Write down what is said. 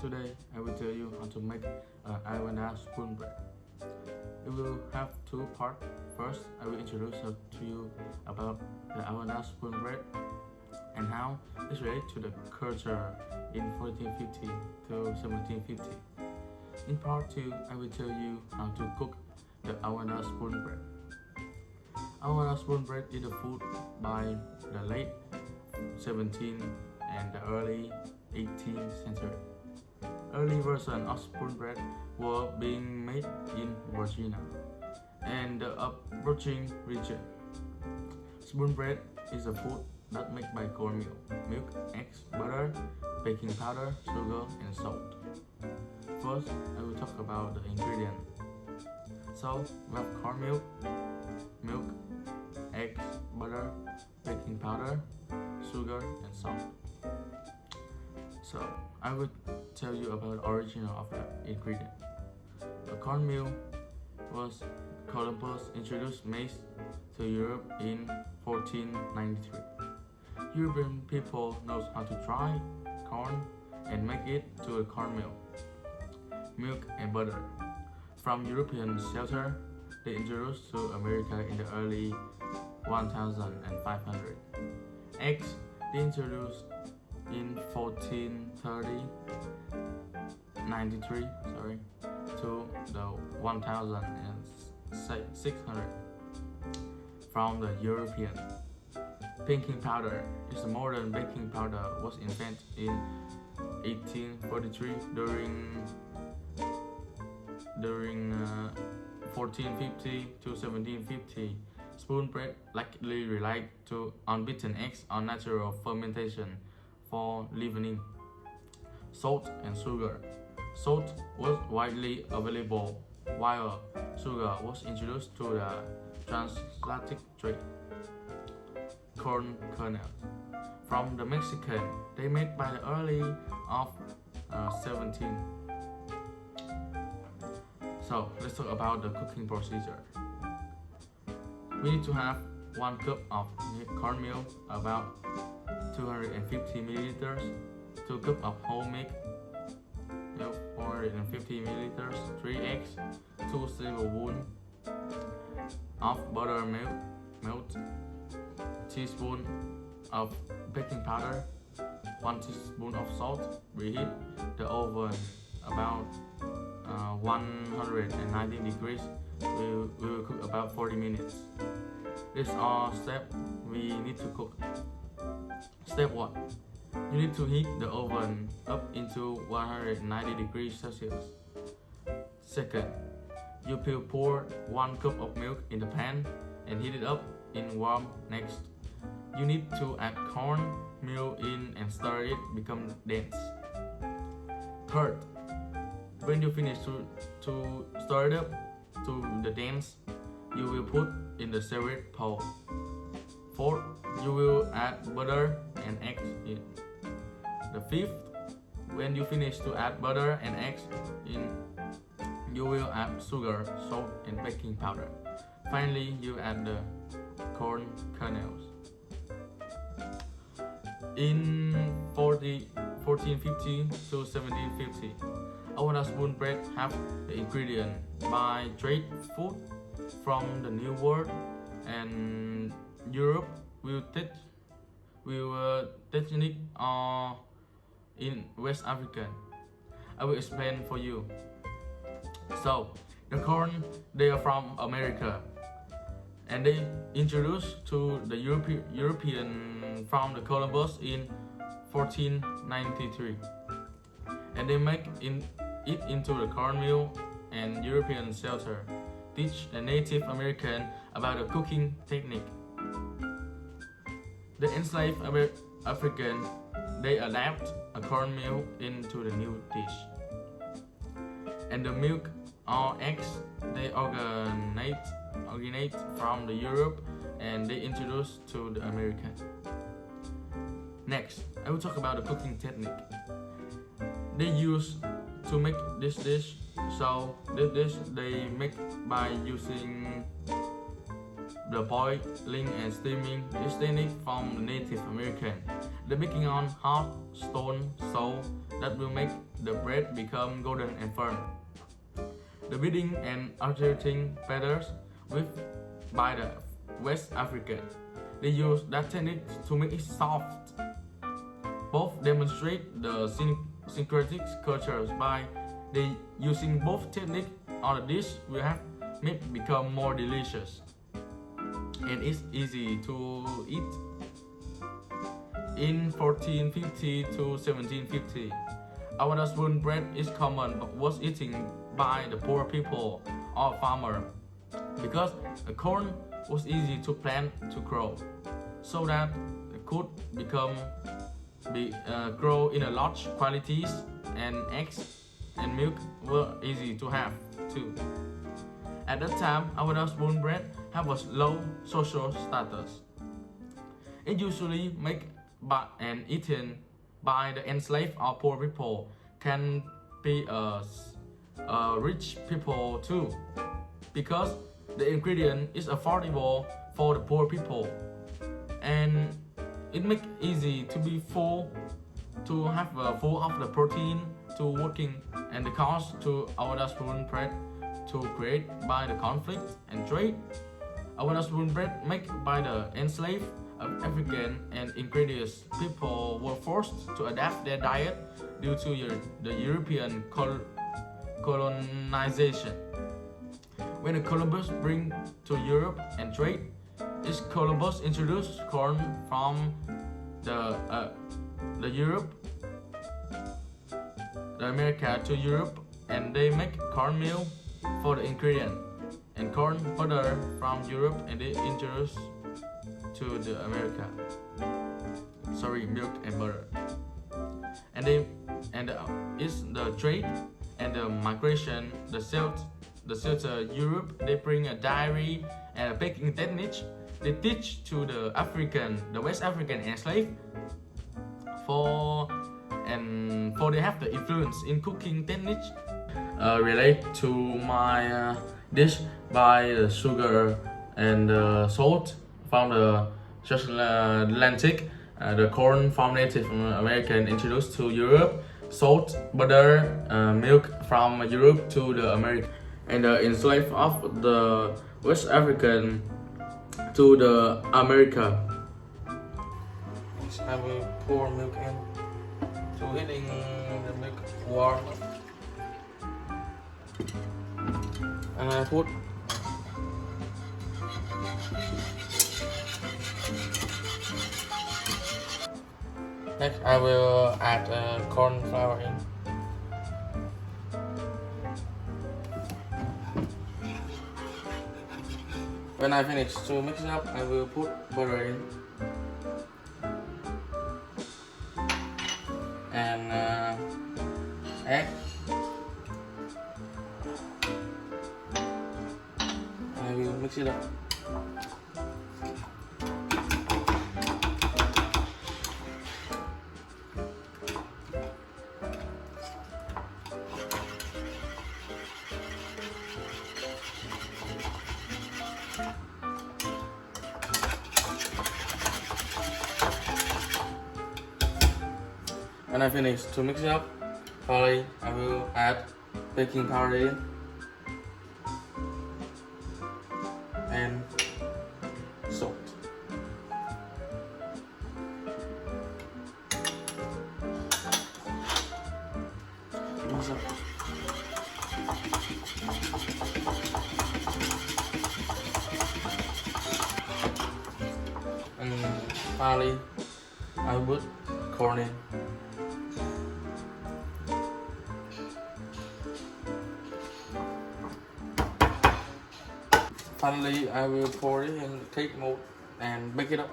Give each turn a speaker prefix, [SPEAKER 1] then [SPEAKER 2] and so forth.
[SPEAKER 1] Today I will tell you how to make Awendaw spoon bread. It will have two parts. First, I will introduce to you about the Awendaw spoon bread and how it's related to the culture in 1450 to 1750. In part 2, I will tell you how to cook the Awendaw spoon bread. Awendaw spoon bread is a food by the late 17th and the early 18th century. Early versions of spoon bread were being made in Virginia and the approaching region. Spoon bread is a food that made by cornmeal, milk, eggs, butter, baking powder, sugar, and salt. First, I will talk about the ingredients. So, we have cornmeal, milk, eggs, butter, baking powder, sugar, and salt. So, I will tell you about the origin of the ingredient. The cornmeal was Columbus introduced maize to Europe in 1493. European people knows how to dry corn and make it to a cornmeal, milk and butter. From European shelter, they introduced to America in the early 1500. Eggs they introduced in 1493 to the 1600 from the European. Baking powder is a modern baking powder was invented in 1843 during 1450 to 1750. Spoon bread likely relied to unbeaten eggs or natural fermentation for leavening. Salt and sugar. Salt was widely available while sugar was introduced to the transatlantic trade. Corn kernels. From the Mexican, they made by the early of 17. So let's talk about the cooking procedure. We need to have 1 cup of cornmeal, about 250 milliliters, 2 cups of whole milk, 450 milliliters, 3 eggs, 2 tablespoons of buttermilk, teaspoon of baking powder, 1 teaspoon of salt. Reheat the oven about 190 degrees. We will cook about 40 minutes. These are steps we need to cook. Step 1. You need to heat the oven up into 190 degrees Celsius. Second, you will pour 1 cup of milk in the pan and heat it up in warm. Next, you need to add cornmeal in and stir it become dense. Third, when you finish to stir it up to the dense, you will put in the separate bowl. Fourth, you will add butter and eggs in. The fifth, when you finish to add butter and eggs in, you will add sugar, salt, and baking powder. Finally, you add the corn kernels. In 1450 to 1750, Awendaw spoon bread have the ingredient by trade food from the New World and Europe will technique in West Africa. I will explain for you. So the corn they are from America and they introduced to the European from the Columbus in 1493 and they make it into the cornmeal and European shelter. Teach the Native American about the cooking technique. The enslaved African they adapt a cornmeal into the new dish. And the milk or eggs they originate from the Europe and they introduced to the American. Next, I will talk about the cooking technique. They use to make this dish. So this dish they make by using the boiling and steaming is distinct from the Native American. The baking on hot stone so that will make the bread become golden and firm. The beating and alternating batters with by the West African. They use that technique to make it soft. Both demonstrate the syncretic cultures by using both techniques on a dish will have made become more delicious and it's easy to eat. In 1450 to 1750, Awendaw spoon bread is common but was eaten by the poor people or farmer because the corn was easy to plant to grow, so that it could grow in a large quantities, and eggs and milk were easy to have too. At that time, Awendaw spoon bread have a low social status. It usually made and eaten by the enslaved or poor people, can be rich people too, because the ingredient is affordable for the poor people, and it makes easy to be full, to have full of the protein to working, and the cost to Awendaw spoon bread to create by the conflict and trade. Awendaw spoon bread made by the enslaved of African and ingredients people were forced to adapt their diet due to the European colonization. When Columbus bring to Europe and trade, Columbus introduced corn from the America to Europe, and they make cornmeal for the ingredient, and corn butter from Europe, and they introduce to the America. Milk and butter. And it's the trade and the migration, the Europe. They bring a dairy and a baking technique. They teach to the West African enslaved for they have the influence in cooking technique. Relate to my dish by the sugar and the salt from the Atlantic, the corn from Native American introduced to Europe, salt, butter, milk from Europe to the America, and the enslaved of the West African to the America. I will pour milk in to getting the milk warm, and I put next. I will add corn flour in. When I finish to mix it up, I will put butter in and egg. I will mix it up. When I finish to mix it up, finally I will add baking powder in and salt. Mix up. And finally I will put corn in. Finally, I will pour it in the cake mold and bake it up.